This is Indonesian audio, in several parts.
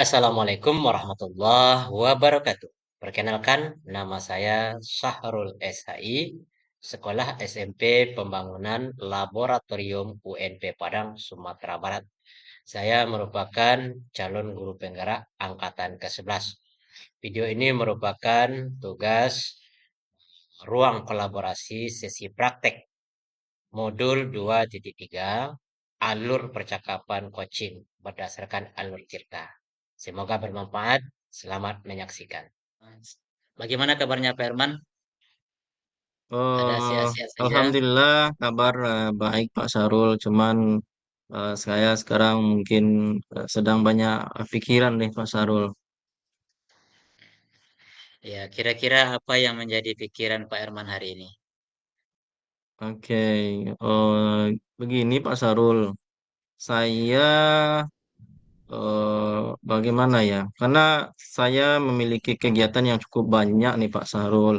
Assalamualaikum warahmatullahi wabarakatuh. Perkenalkan, nama saya Syahrul SHI, Sekolah SMP Pembangunan Laboratorium UNP Padang, Sumatera Barat. Saya merupakan calon guru penggerak angkatan ke-11. Video ini merupakan tugas ruang kolaborasi sesi praktek modul 2.3 alur percakapan coaching berdasarkan alur cerita. Semoga bermanfaat. Selamat menyaksikan. Bagaimana kabarnya Pak Herman? Ada Eh, sehat-sehat saja? Alhamdulillah kabar baik Pak Sarul. Cuman saya sekarang mungkin sedang banyak pikiran nih Pak Sarul. Ya, kira-kira apa yang menjadi pikiran Pak Herman hari ini? Oke, begini Pak Sarul. Saya bagaimana ya? Karena saya memiliki kegiatan yang cukup banyak nih Pak Sarul.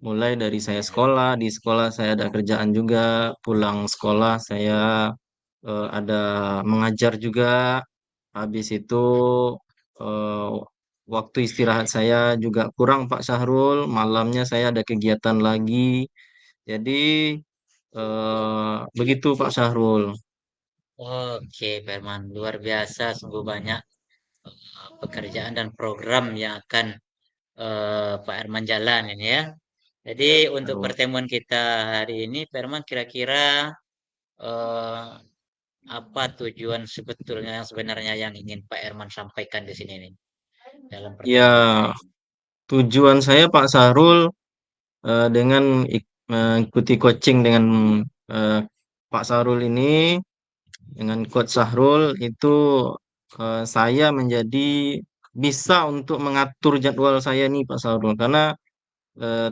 Mulai dari saya Hmm. sekolah, di sekolah saya ada kerjaan juga, pulang sekolah saya ada mengajar juga. Habis itu eh, waktu istirahat saya juga kurang Pak Syahrul. Malamnya saya ada kegiatan lagi. Jadi begitu Pak Syahrul. Oke, Pak Herman, luar biasa, sungguh banyak pekerjaan dan program yang akan Pak Herman jalan ini ya. Jadi Iya Pak untuk Syahrul. pertemuan kita hari ini, Pak Herman kira-kira eh, apa tujuan sebetulnya yang sebenarnya yang ingin Pak Herman sampaikan di sini nih dalam pertemuan kita Ya, hari ini? tujuan saya Pak Syahrul dengan mengikuti coaching dengan eh, Pak Syahrul ini, dengan Coach Syahrul itu saya menjadi bisa untuk mengatur jadwal saya nih Pak Syahrul. Karena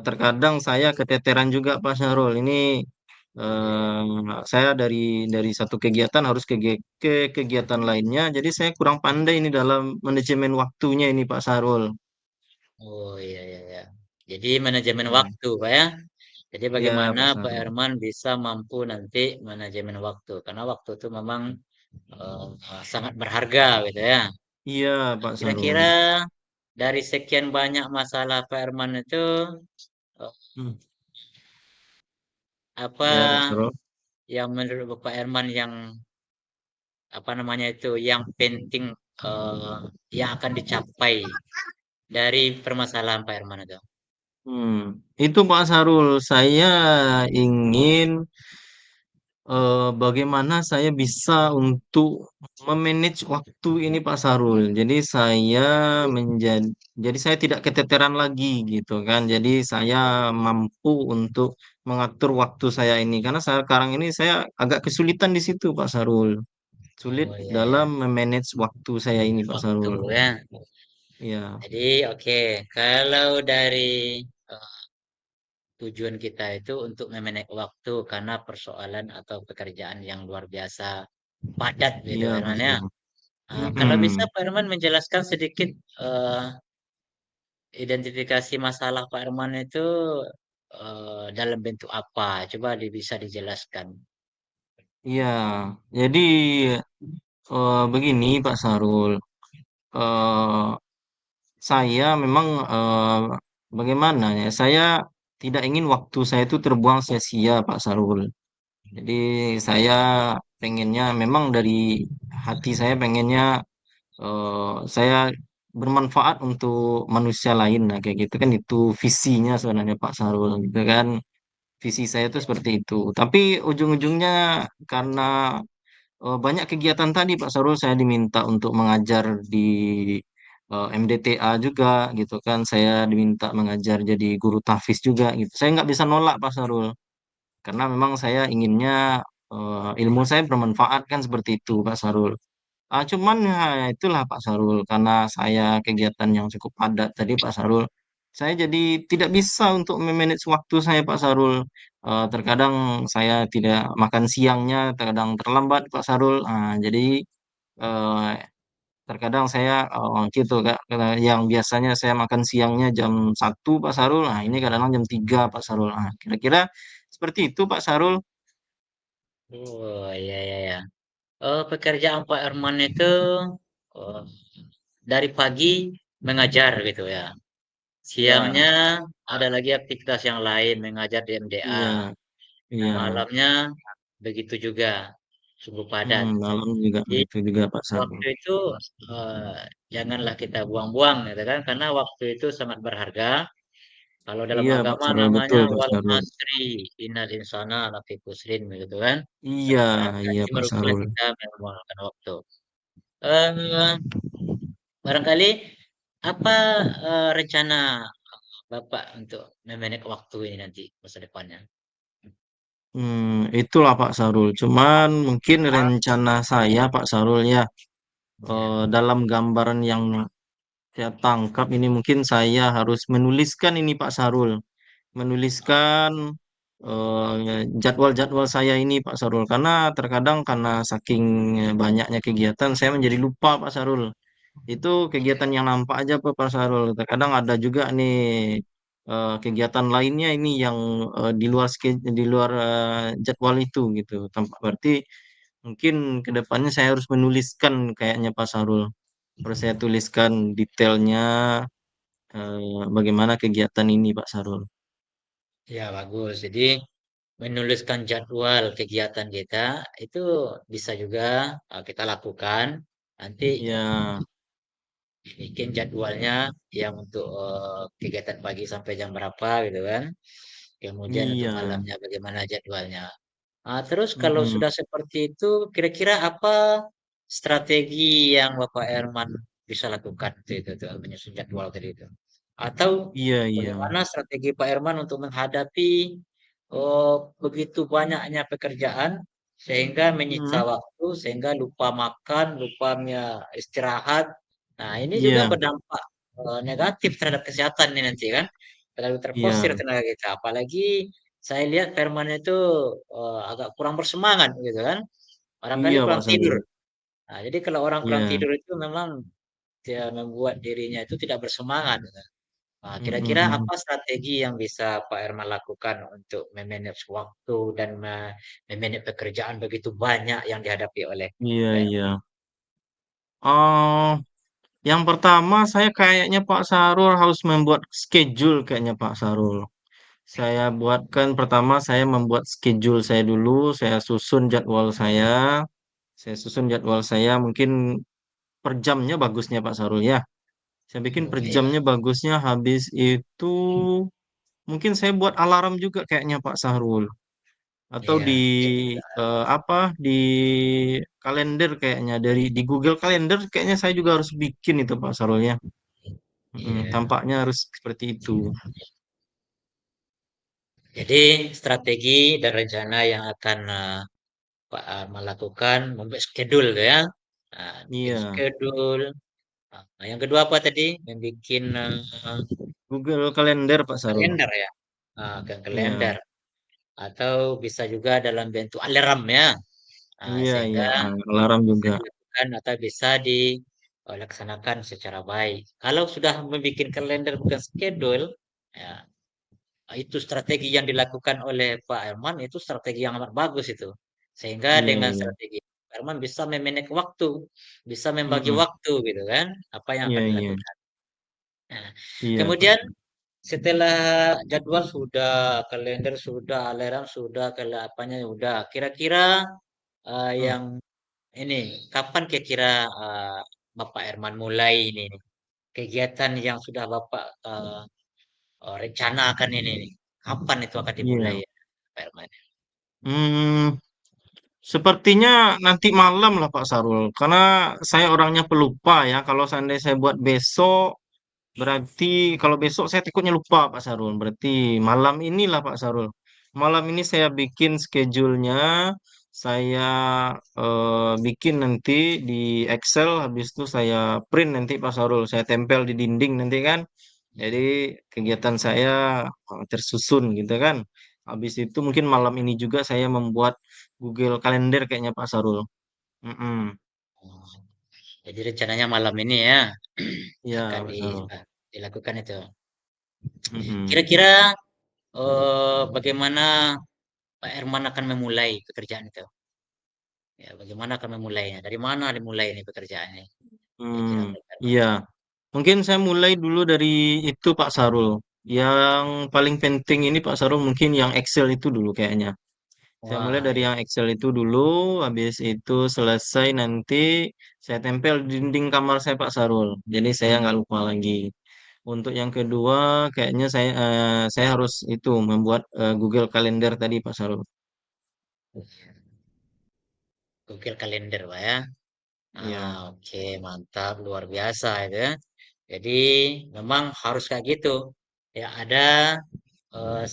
terkadang saya keteteran juga Pak Syahrul. Ini Iya. saya dari satu kegiatan harus ke kegiatan lainnya. Jadi saya kurang pandai ini dalam manajemen waktunya ini Pak Syahrul. Oh iya iya ya. Jadi manajemen Ya, waktu, Pak ya. Jadi ya bagaimana Pak Pak Syahrul. Herman bisa mampu nanti manajemen waktu? Karena waktu itu memang sangat berharga gitu ya. Iya Pak Syahrul. Kira-kira dari sekian banyak masalah Pak Herman itu eh, Hmm. apa Ya Pak Syahrul. yang menurut Pak Herman yang apa namanya itu yang penting eh, yang akan dicapai dari permasalahan Pak Herman itu? Hmm. Itu Pak Sarul, saya ingin bagaimana saya bisa untuk memanage waktu ini Pak Sarul. Jadi saya menjadi, jadi saya tidak keteteran lagi gitu kan. Jadi saya mampu untuk mengatur waktu saya ini karena sekarang ini saya agak kesulitan di situ Pak Sarul. Sulit Oh iya ya. dalam memanage waktu saya ini Pak Waktu Sarul. ya. Iya, Jadi oke, kalau dari eh, tujuan kita itu untuk memanage waktu karena persoalan atau pekerjaan yang luar biasa padat gitu iya Pak Herman ya. Sarul. Kalau bisa Mm-mm. Pak Herman menjelaskan sedikit identifikasi masalah Pak Herman itu dalam bentuk apa? Coba bisa dijelaskan. Iya, jadi begini Pak Sarul. eh saya memang bagaimana ya? Saya tidak ingin waktu saya itu terbuang sia-sia, Pak Sarul. Jadi saya pengennya memang dari hati saya pengennya saya bermanfaat untuk manusia lain. Nah, kayak gitu kan itu visinya sebenarnya Pak Sarul gitu kan. Visi saya itu seperti itu. Tapi ujung-ujungnya karena banyak kegiatan tadi Pak Sarul saya diminta untuk mengajar di MDTA juga gitu kan. Saya diminta mengajar jadi guru tahfiz juga gitu. Saya nggak bisa nolak Pak Sarul karena memang saya inginnya ilmu saya bermanfaat kan seperti itu Pak Sarul. Cuman ya, itulah Pak Sarul karena saya kegiatan yang cukup padat tadi Pak Sarul. Saya jadi tidak bisa untuk memanage waktu saya Pak Sarul. Terkadang saya tidak makan siangnya, terkadang terlambat Pak Sarul. Jadi eh, terkadang saya gitu Kak. Yang biasanya saya makan siangnya jam 1 Pak Sarul. Nah ini kadang-kadang jam 3 Pak Sarul. Kira-kira seperti itu Pak Sarul. Oh iya iya ya. Pekerjaan Pak Herman itu eh, dari pagi mengajar gitu ya. Ya, Siangnya ada lagi aktivitas yang lain, mengajar di MDA. iya, Nah, iya. malamnya begitu juga, sungguh padat. Malam juga Jadi begitu juga Pak Sarul. waktu itu janganlah kita buang-buang, gitu kan? Karena waktu itu sangat berharga. Kalau dalam Iya Pak agama Sarul, namanya betul Pak wal Sarul. asri, innal insana lafi khusrin, begitu kan? Iya, Nah, iya jadi Pak merugikan Sarul. kita mengeluarkan waktu. Eh, barangkali apa rencana Bapak untuk memanage waktu ini nanti masa depannya? Itulah Pak Sarul. Cuman mungkin rencana saya Pak Sarul ya, Ya, dalam gambaran yang saya tangkap ini mungkin saya harus menuliskan ini Pak Sarul. Menuliskan jadwal-jadwal saya ini Pak Sarul. Karena terkadang karena saking banyaknya kegiatan saya menjadi lupa Pak Sarul. Itu kegiatan yang nampak aja Pak Sarul. Terkadang ada juga nih kegiatan lainnya ini yang di luar jadwal itu gitu. Berarti mungkin kedepannya saya harus menuliskan kayaknya Pak Sarul. Harus saya tuliskan detailnya bagaimana kegiatan ini Pak Sarul. ya bagus. Jadi menuliskan jadwal kegiatan kita itu bisa juga kita lakukan. Nanti Ya, bikin jadwalnya yang untuk kegiatan pagi sampai jam berapa gitu kan. Kemudian untuk iya. malamnya bagaimana jadwalnya. Terus kalau Mm-mm. sudah seperti itu, kira-kira apa strategi yang Bapak Herman bisa lakukan itu tuh, menyusun jadwal tadi itu? Atau Iya, iya. bagaimana strategi Pak Herman untuk menghadapi begitu banyaknya pekerjaan sehingga menyita Mm. waktu, sehingga lupa makan, lupa istirahat. Nah, ini juga Iya, berdampak negatif terhadap kesehatan ini nanti kan. Terlalu terforsir iya. tenaga kita. Apalagi saya lihat Herman itu agak kurang bersemangat gitu kan. Barangkali Iya, Pak kurang tidur. Sarul. Nah, jadi kalau orang kurang Iya. tidur itu memang dia membuat dirinya itu tidak bersemangat. Nah, kira-kira Mm-mm. apa strategi yang bisa Pak Herman lakukan untuk memanage waktu dan memanage pekerjaan begitu banyak yang dihadapi oleh Iya, Pak iya. Herman? Oh, yang pertama saya kayaknya Pak Sarul harus membuat schedule kayaknya Pak Sarul. Saya buatkan pertama saya membuat schedule saya dulu, saya susun jadwal saya. Saya susun jadwal saya mungkin per jamnya bagusnya Pak Sarul ya. Saya bikin Oh, per iya, jamnya bagusnya habis itu mungkin saya buat alarm juga kayaknya Pak Sarul. Atau iya, di iya. apa di kalender kayaknya di Google Calendar kayaknya saya juga harus bikin itu Pak Sarulnya. Iya. Tampaknya harus seperti itu. Jadi strategi dan rencana yang akan Pak Herman lakukan membuat schedule gitu ya. Nah, bikin Iya, schedule. Nah, yang kedua apa tadi? Membikin Google Calendar Pak Sarul. kalender ya. Ke Iya, kalender atau bisa juga dalam bentuk alarm ya. iya, iya. Sehingga Alarm bisa juga. dilakukan atau bisa dilaksanakan secara baik. Kalau sudah membuat kalender bukan schedule, ya, itu strategi yang dilakukan oleh Pak Herman itu strategi yang amat bagus itu. Sehingga Iya, dengan iya. strategi Pak Herman bisa memanage waktu, bisa membagi Mm-mm. waktu gitu kan, apa yang Iya, akan iya. dilakukan. Nah, Iya, Pak kemudian Sarul. setelah jadwal sudah, kalender sudah, alarm sudah, apanya sudah. Kira-kira Mm. yang ini kapan kira-kira Bapak Herman mulai ini nih, kegiatan yang sudah Bapak rencanakan ini nih. Kapan itu akan dimulai Iya. ya, Pak Herman? Hmm, sepertinya nanti malam lah Pak Sarul. Karena saya orangnya pelupa ya. Kalau seandainya saya buat besok, berarti kalau besok saya takutnya lupa Pak Sarul. Berarti malam inilah Pak Sarul. Malam ini saya bikin schedule-nya. Saya bikin nanti di Excel. Habis itu saya print nanti Pak Sarul. Saya tempel di dinding nanti kan. Jadi kegiatan saya tersusun gitu kan. Habis itu mungkin malam ini juga saya membuat Google Calendar kayaknya Pak Sarul. Mm-mm. Oh, jadi rencananya malam ini ya akan Iya Pak Sarul. dilakukan itu. Mm-mm. Kira-kira bagaimana Pak Herman akan memulai pekerjaan itu? Ya, bagaimana akan memulainya? Dari mana dimulai ini pekerjaannya? kira-kira Hmm, Pak Herman. iya. Mungkin saya mulai dulu dari itu Pak Sarul. Yang paling penting ini Pak Sarul mungkin yang Excel itu dulu kayaknya. Saya mulai Wah, dari ya. yang Excel itu dulu, habis itu selesai nanti saya tempel di dinding kamar saya Pak Sarul. Jadi saya nggak lupa lagi. Untuk yang kedua, kayaknya saya harus itu membuat Google Calendar tadi Pak Sarul. Google Calendar, Pak ya. Iya, Oke, mantap, luar biasa itu ya. Jadi memang harus kayak gitu. Ya ada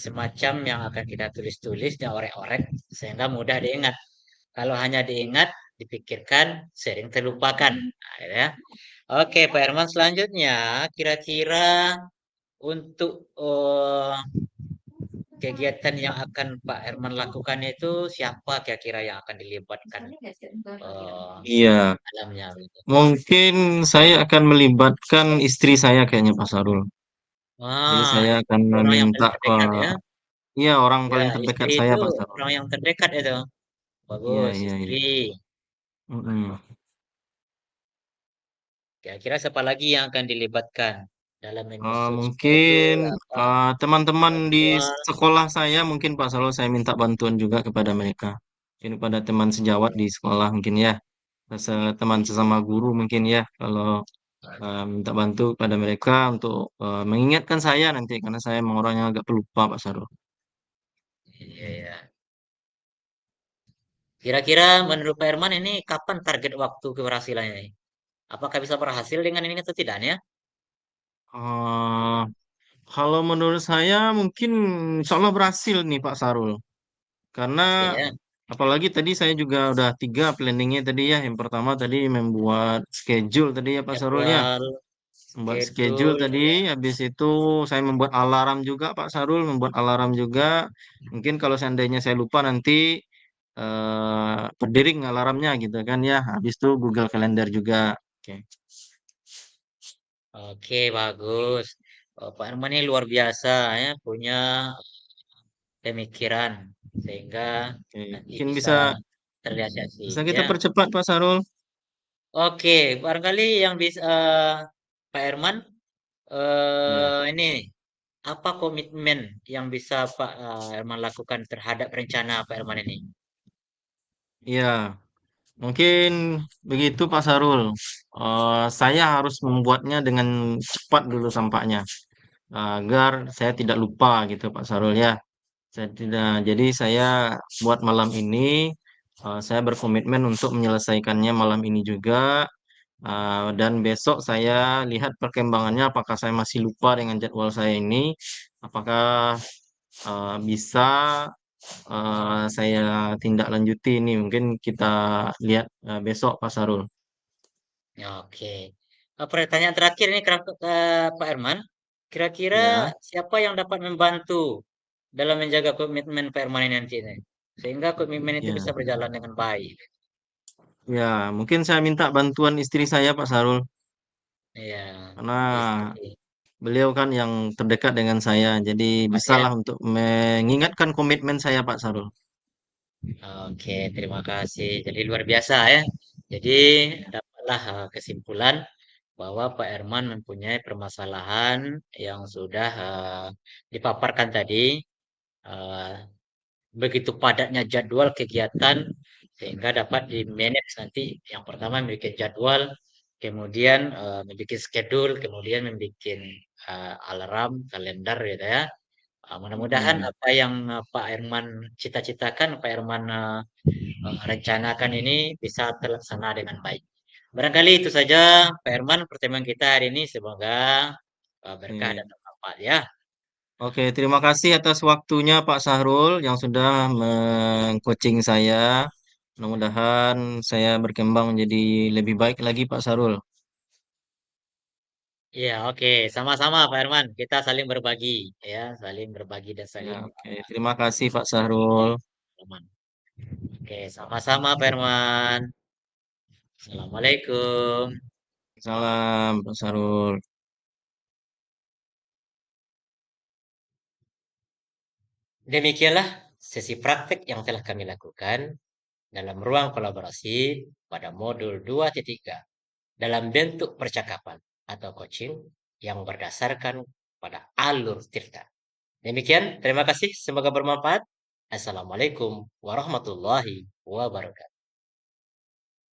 semacam yang akan kita tulis-tulis dan orek-orek sehingga mudah diingat. Kalau hanya diingat, dipikirkan, sering terlupakan. Nah, gitu ya. Oke, Pak Herman, selanjutnya kira-kira untuk kegiatan yang akan Pak Herman lakukan itu siapa kira-kira yang akan dilibatkan eh, iya. dalamnya gitu. Mungkin saya akan melibatkan istri saya kayaknya Pak Sarul. Jadi Wah, saya akan orang yang meminta paling ke, terdekat ya. iya orang Ya, paling terdekat istri saya itu Pak Sarul. orang yang terdekat itu. Iya, Bagus, iya, iya. istri. Mm-mm. Kira-kira siapa lagi yang akan dilibatkan dalam menyusun Mungkin schedule apa teman-teman di jadwal. sekolah saya mungkin Pak Sarul saya minta bantuan juga kepada mereka. Mungkin pada teman sejawat di sekolah mungkin ya. Teman sesama guru mungkin ya. Kalau minta bantu pada mereka untuk mengingatkan saya nanti karena saya memang orang yang agak pelupa Pak Sarul. Iya, ya. Kira-kira menurut Pak Herman ini kapan target waktu keberhasilannya ini? Apakah bisa berhasil dengan ini atau tidak ya? Eh, Kalau menurut saya mungkin insya Allah berhasil nih Pak Sarul. Karena Berhasil ya. apalagi tadi saya juga udah tiga planningnya tadi ya. Yang pertama tadi membuat schedule tadi ya Pak Sarul ya. Jadwal, Membuat schedule schedule, tadi, ya. habis itu saya membuat alarm juga Pak Sarul, membuat alarm juga. Mungkin kalau seandainya saya lupa nanti berdering alarmnya gitu kan ya. Habis itu Google Calendar juga. Oke. Oke, bagus. Oh, Pak Herman ini luar biasa ya, punya pemikiran sehingga Oke. nanti Mungkin bisa bisa terrealisasi bisa kita ya. percepat Pak Sarul. Oke, barangkali yang bisa Pak Herman Ya. ini apa komitmen yang bisa Pak Herman lakukan terhadap rencana Pak Herman ini? Iya, mungkin begitu Pak Sarul. Saya harus membuatnya dengan cepat dulu sampaknya, agar saya tidak lupa gitu Pak Sarul ya. Saya tidak, jadi saya buat malam ini, saya berkomitmen untuk menyelesaikannya malam ini juga. Dan besok saya lihat perkembangannya, apakah saya masih lupa dengan jadwal saya ini, apakah bisa saya tindak lanjuti ini. Mungkin kita lihat besok Pak Sarul. Oke. Pertanyaan terakhir ini ke Pak Herman. Kira-kira Ya, siapa yang dapat membantu dalam menjaga komitmen Pak Herman ini nanti ini? Sehingga komitmen itu bisa ya, berjalan dengan baik. ya. Mungkin saya minta bantuan istri saya Pak Sarul, Ya, karena istri. beliau kan yang terdekat dengan saya, jadi Kuat ya. bisalah untuk mengingatkan komitmen saya Pak Sarul. Oke, terima kasih. Jadi luar biasa ya. Jadi dapatlah kesimpulan bahwa Pak Herman mempunyai permasalahan yang sudah dipaparkan tadi. eh, Begitu padatnya jadwal kegiatan sehingga dapat di-manage nanti. Yang pertama membuat jadwal, kemudian membuat schedule, kemudian membuat alarm, kalender gitu ya. Mudah-mudahan Mm-mm. apa yang Pak Herman cita-citakan, Pak Herman rencanakan ini bisa terlaksana dengan baik. Barangkali itu saja Pak Herman pertemuan kita hari ini. Semoga berkah dan Oke. bermanfaat ya. Oke, terima kasih atas waktunya Pak Sahrul yang sudah meng-coaching saya. Mudah-mudahan saya berkembang menjadi lebih baik lagi Pak Sahrul. Iya, oke. Sama-sama Pak Herman. Kita saling berbagi ya, saling berbagi dan Ya, saling oke. Terima kasih Pak Sahrul. teman. Oke, sama-sama Pak Herman. Assalamualaikum. Salam Pak Sahrul. Demikianlah sesi praktek yang telah kami lakukan dalam ruang kolaborasi pada modul 2.3. dalam bentuk percakapan atau coaching yang berdasarkan pada alur cerita. Demikian, terima kasih. Semoga bermanfaat. Assalamualaikum warahmatullahi wabarakatuh.